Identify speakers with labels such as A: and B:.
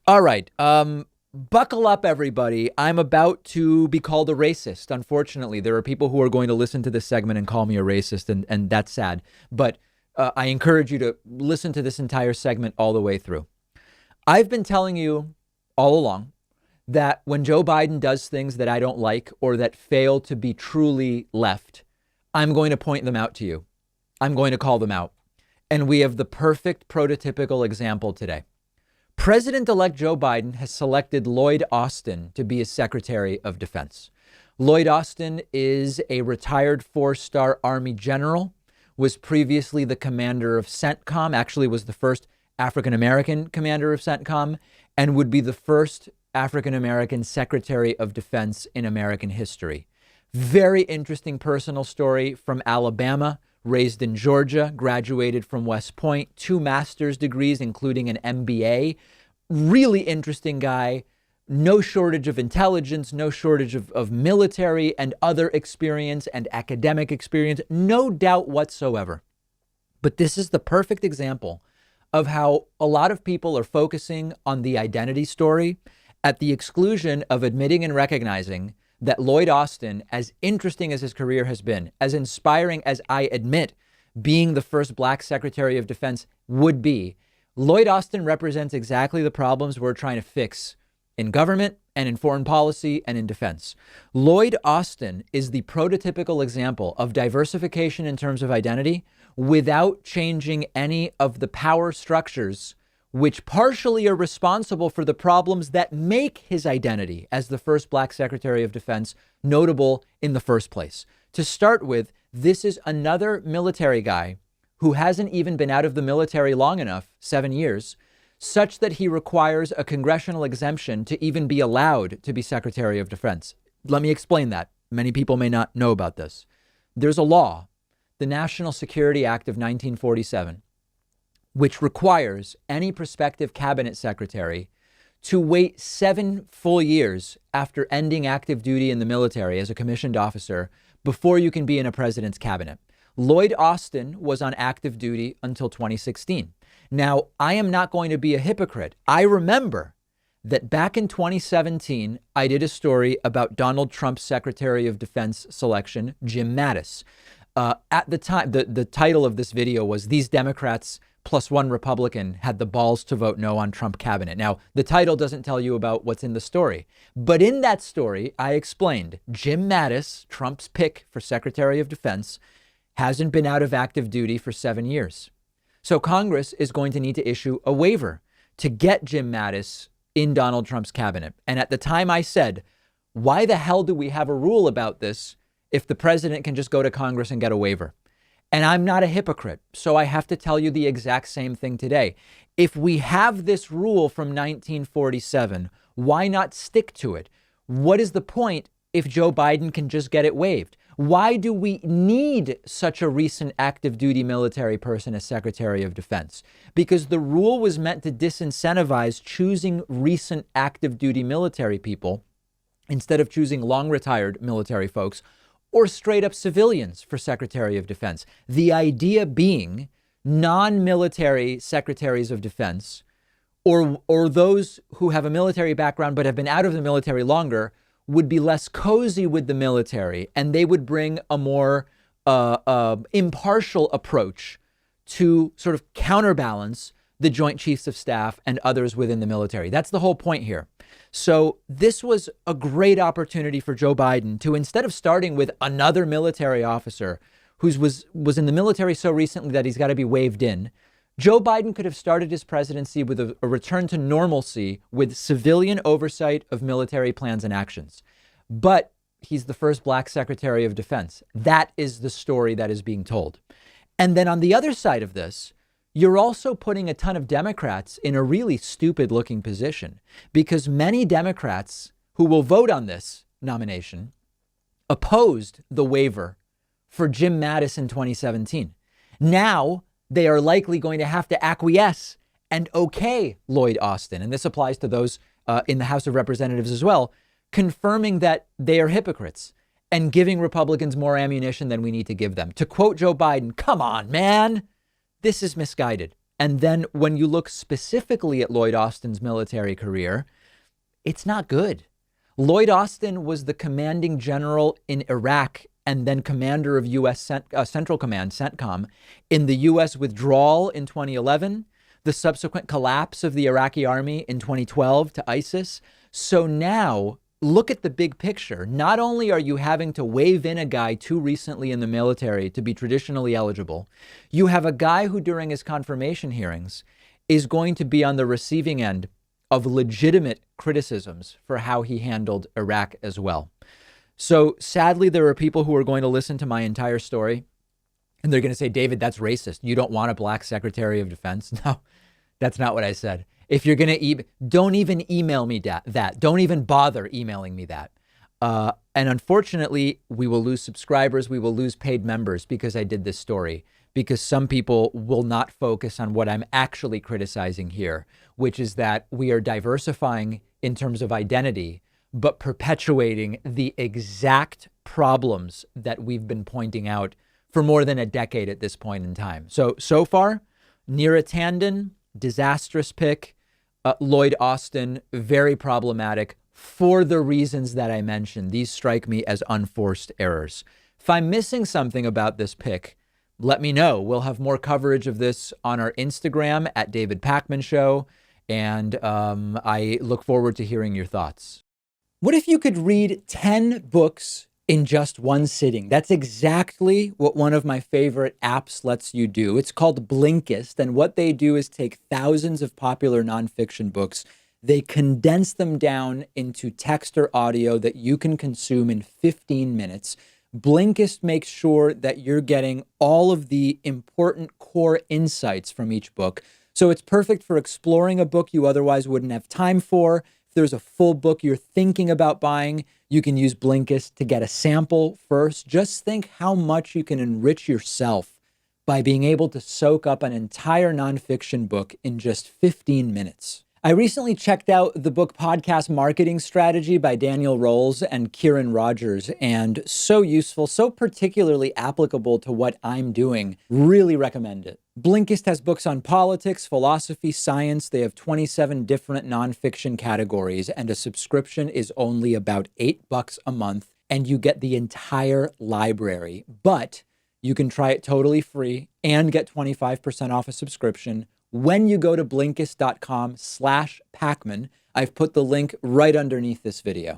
A: All right. Buckle up, everybody. I'm about to be called a racist. Unfortunately, there are people who are going to listen to this segment and call me a racist, and that's sad. But I encourage you to listen to this entire segment all the way through. I've been telling you all along that when Joe Biden does things that I don't like or that fail to be truly left, I'm going to point them out to you. I'm going to call them out. And we have the perfect prototypical example today. President-elect Joe Biden has selected Lloyd Austin to be his Secretary of Defense. Lloyd Austin is a retired four-star Army general, was previously the commander of CENTCOM, actually was the first African-American commander of CENTCOM, and would be the first African-American Secretary of Defense in American history. Very interesting personal story from Alabama, raised in Georgia, graduated from West Point, 2 master's degrees, including an MBA. Really interesting guy. No shortage of intelligence, no shortage of military and other experience and academic experience. No doubt whatsoever. But this is the perfect example of how a lot of people are focusing on the identity story at the exclusion of admitting and recognizing that Lloyd Austin, as interesting as his career has been, as inspiring as I admit being the first Black Secretary of Defense would be, Lloyd Austin represents exactly the problems we're trying to fix in government and in foreign policy and in defense. Lloyd Austin is the prototypical example of diversification in terms of identity without changing any of the power structures which partially are responsible for the problems that make his identity as the first Black Secretary of Defense notable in the first place. To start with, this is another military guy who hasn't even been out of the military long enough, 7 years, such that he requires a congressional exemption to even be allowed to be Secretary of Defense. Let me explain that. Many people may not know about this. There's a law, the National Security Act of 1947, which requires any prospective cabinet secretary to wait 7 full years after ending active duty in the military as a commissioned officer before you can be in a president's cabinet. Lloyd Austin was on active duty until 2016. Now, I am not going to be a hypocrite. I remember that back in 2017, I did a story about Donald Trump's Secretary of Defense selection, Jim Mattis. At the time, the title of this video was "These Democrats plus one Republican had the balls to vote no on Trump cabinet." Now, the title doesn't tell you about what's in the story. But in that story, I explained Jim Mattis, Trump's pick for Secretary of Defense, hasn't been out of active duty for 7 years. So Congress is going to need to issue a waiver to get Jim Mattis in Donald Trump's cabinet. And at the time I said, why the hell do we have a rule about this if the president can just go to Congress and get a waiver? And I'm not a hypocrite, so I have to tell you the exact same thing today. If we have this rule from 1947, why not stick to it? What is the point if Joe Biden can just get it waived? Why do we need such a recent active duty military person as Secretary of Defense? Because the rule was meant to disincentivize choosing recent active duty military people instead of choosing long retired military folks or straight up civilians for Secretary of Defense. The idea being non-military secretaries of defense or those who have a military background but have been out of the military longer would be less cozy with the military, and they would bring a more impartial approach to sort of counterbalance the Joint Chiefs of Staff and others within the military. That's the whole point here. So this was a great opportunity for Joe Biden to, instead of starting with another military officer who was in the military so recently that he's got to be waved in, Joe Biden could have started his presidency with a return to normalcy with civilian oversight of military plans and actions. But he's the first Black Secretary of Defense. That is the story that is being told. And then on the other side of this, you're also putting a ton of Democrats in a really stupid looking position, because many Democrats who will vote on this nomination opposed the waiver for Jim Mattis in 2017. Now they are likely going to have to acquiesce and okay Lloyd Austin. And this applies to those in the House of Representatives as well, confirming that they are hypocrites and giving Republicans more ammunition than we need to give them. To quote Joe Biden, come on, man. This is misguided. And then when you look specifically at Lloyd Austin's military career, it's not good. Lloyd Austin was the commanding general in Iraq and then commander of U.S. Central Command, CENTCOM, in the U.S. withdrawal in 2011, the subsequent collapse of the Iraqi army in 2012 to ISIS. So now, look at the big picture. Not only are you having to wave in a guy too recently in the military to be traditionally eligible, you have a guy who during his confirmation hearings is going to be on the receiving end of legitimate criticisms for how he handled Iraq as well. So sadly, there are people who are going to listen to my entire story and they're going to say, David, that's racist. You don't want a black Secretary of Defense. No, that's not what I said. If you're going to don't even email me that. Don't even bother emailing me that. And unfortunately, we will lose subscribers. We will lose paid members because I did this story, because some people will not focus on what I'm actually criticizing here, which is that we are diversifying in terms of identity, but perpetuating the exact problems that we've been pointing out for more than a decade at this point in time. So far, Neera Tanden, disastrous pick. Lloyd Austin, very problematic for the reasons that I mentioned. These strike me as unforced errors. If I'm missing something about this pick, let me know. We'll have more coverage of this on our Instagram at David Pakman Show. And I look forward to hearing your thoughts. What if you could read 10 books in just one sitting? That's exactly what one of my favorite apps lets you do. It's called Blinkist. And what they do is take thousands of popular nonfiction books. They condense them down into text or audio that you can consume in 15 minutes. Blinkist makes sure that you're getting all of the important core insights from each book. So it's perfect for exploring a book you otherwise wouldn't have time for. If there's a full book you're thinking about buying, you can use Blinkist to get a sample first. Just think how much you can enrich yourself by being able to soak up an entire nonfiction book in just 15 minutes. I recently checked out the book Podcast Marketing Strategy by Daniel Rolls and Kieran Rogers, and so useful, so particularly applicable to what I'm doing. Really recommend it. Blinkist has books on politics, philosophy, science. They have 27 different nonfiction categories, and a subscription is only about $8 a month, and you get the entire library. But you can try it totally free and get 25% off a subscription when you go to Blinkist.com/Pakman. I've put the link right underneath this video.